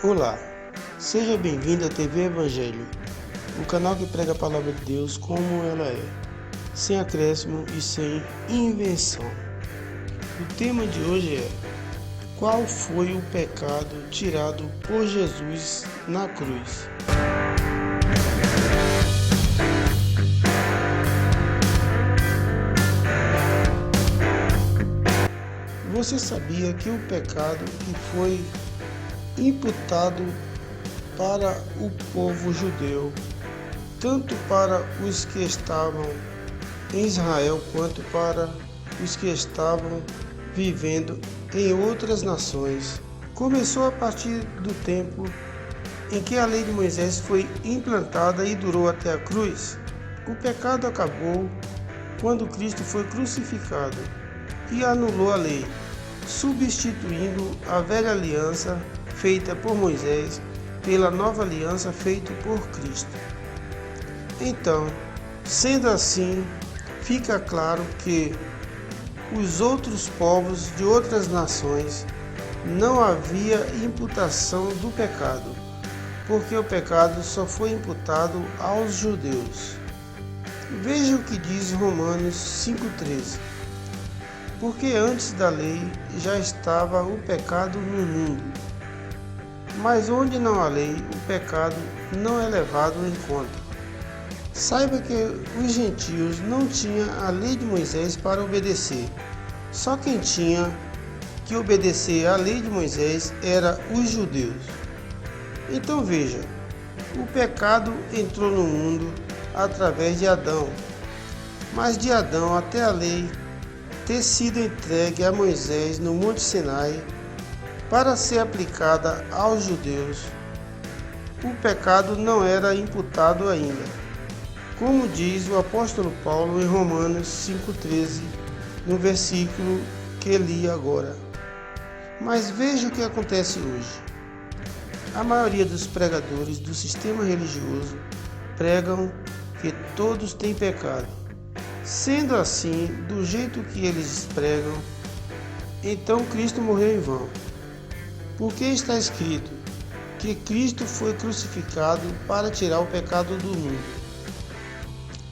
Olá, seja bem-vindo à TV Evangelho, o canal que prega a palavra de Deus como ela é, sem acréscimo e sem invenção. O tema de hoje é: qual foi o pecado tirado por Jesus na cruz? Você sabia que o pecado que foi imputado para o povo judeu, tanto para os que estavam em Israel quanto para os que estavam vivendo em outras nações, começou a partir do tempo em que a lei de Moisés foi implantada e durou até a cruz? O pecado acabou quando Cristo foi crucificado e anulou a lei, substituindo a velha aliança feita por Moisés pela nova aliança feita por Cristo. Então, sendo assim, fica claro que os outros povos de outras nações não havia imputação do pecado, porque o pecado só foi imputado aos judeus. Veja o que diz Romanos 5,13. Porque antes da lei já estava o pecado no mundo. Mas onde não há lei, o pecado não é levado em conta. Saiba que os gentios não tinham a lei de Moisés para obedecer. Só quem tinha que obedecer à lei de Moisés era os judeus. Então veja, o pecado entrou no mundo através de Adão. Mas de Adão até a lei ter sido entregue a Moisés no Monte Sinai para ser aplicada aos judeus, o pecado não era imputado ainda, como diz o apóstolo Paulo em Romanos 5,13, no versículo que li agora. Mas veja o que acontece hoje. A maioria dos pregadores do sistema religioso pregam que todos têm pecado. Sendo assim, do jeito que eles pregam, então Cristo morreu em vão. Porque está escrito que Cristo foi crucificado para tirar o pecado do mundo.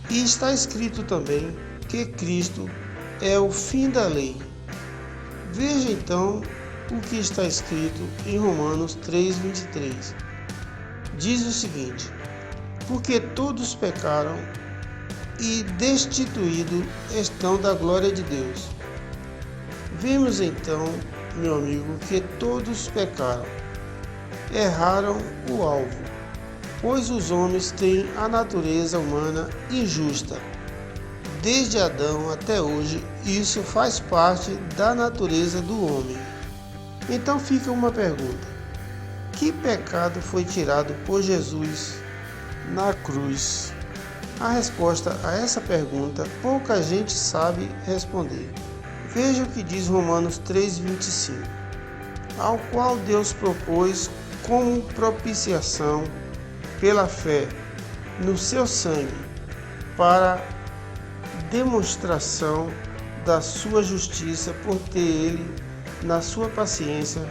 E está escrito também que Cristo é o fim da lei. Veja então o que está escrito em Romanos 3,23. Diz o seguinte: porque todos pecaram e destituídos estão da glória de Deus. Vemos então, meu amigo, que todos pecaram, erraram o alvo, pois os homens têm a natureza humana injusta. Desde Adão até hoje, isso faz parte da natureza do homem. Então fica uma pergunta: que pecado foi tirado por Jesus na cruz? A resposta a essa pergunta pouca gente sabe responder. Veja o que diz Romanos 3,25. Ao qual Deus propôs como propiciação pela fé no seu sangue, para demonstração da sua justiça, por ter ele, na sua paciência,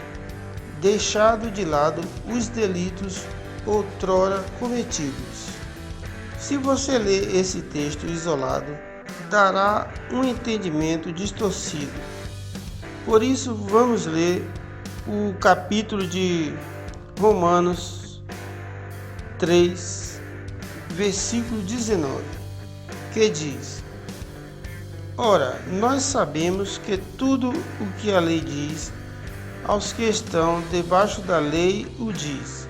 deixado de lado os delitos outrora cometidos. Se você ler esse texto isolado, dará um entendimento distorcido. Por isso, vamos ler o capítulo de Romanos 3, versículo 19, que diz: ora, nós sabemos que tudo o que a lei diz, aos que estão debaixo da lei o diz,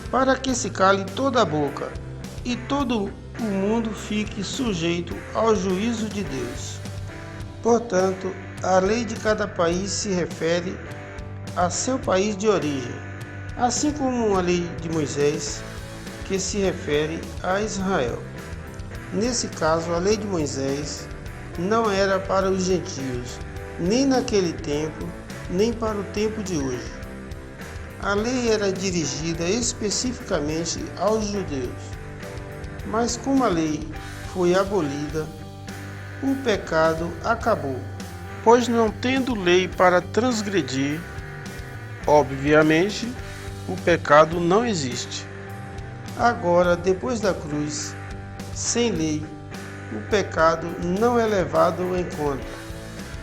para que se cale toda a boca e todo o mundo fique sujeito ao juízo de Deus. Portanto, a lei de cada país se refere a seu país de origem, assim como a lei de Moisés, que se refere a Israel. Nesse caso, a lei de Moisés não era para os gentios, nem naquele tempo, nem para o tempo de hoje. A lei era dirigida especificamente aos judeus. Mas como a lei foi abolida, o pecado acabou, pois não tendo lei para transgredir, obviamente, o pecado não existe. Agora, depois da cruz, sem lei, o pecado não é levado em conta.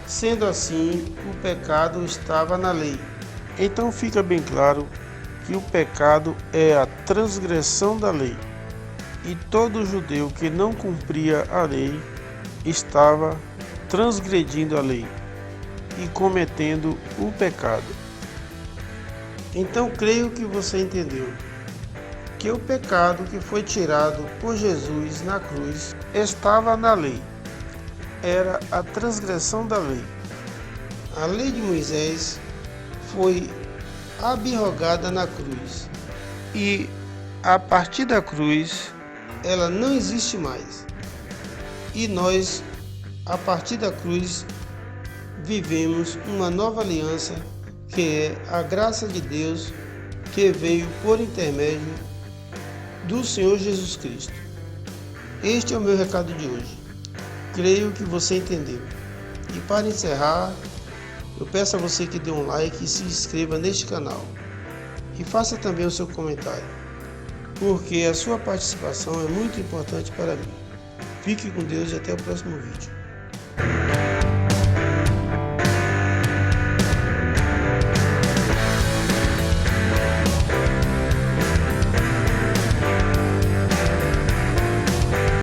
Sendo assim, o pecado estava na lei. Então fica bem claro que o pecado é a transgressão da lei. E todo judeu que não cumpria a lei estava transgredindo a lei e cometendo o pecado. Então creio que você entendeu que o pecado que foi tirado por Jesus na cruz estava na lei. Era a transgressão da lei. A lei de Moisés foi abrogada na cruz e a partir da cruz ela não existe mais. E nós, a partir da cruz, vivemos uma nova aliança, que é a graça de Deus que veio por intermédio do Senhor Jesus Cristo. Este é o meu recado de hoje. Creio que você entendeu. E para encerrar, eu peço a você que dê um like e se inscreva neste canal. E faça também o seu comentário, porque a sua participação é muito importante para mim. Fique com Deus e até o próximo vídeo.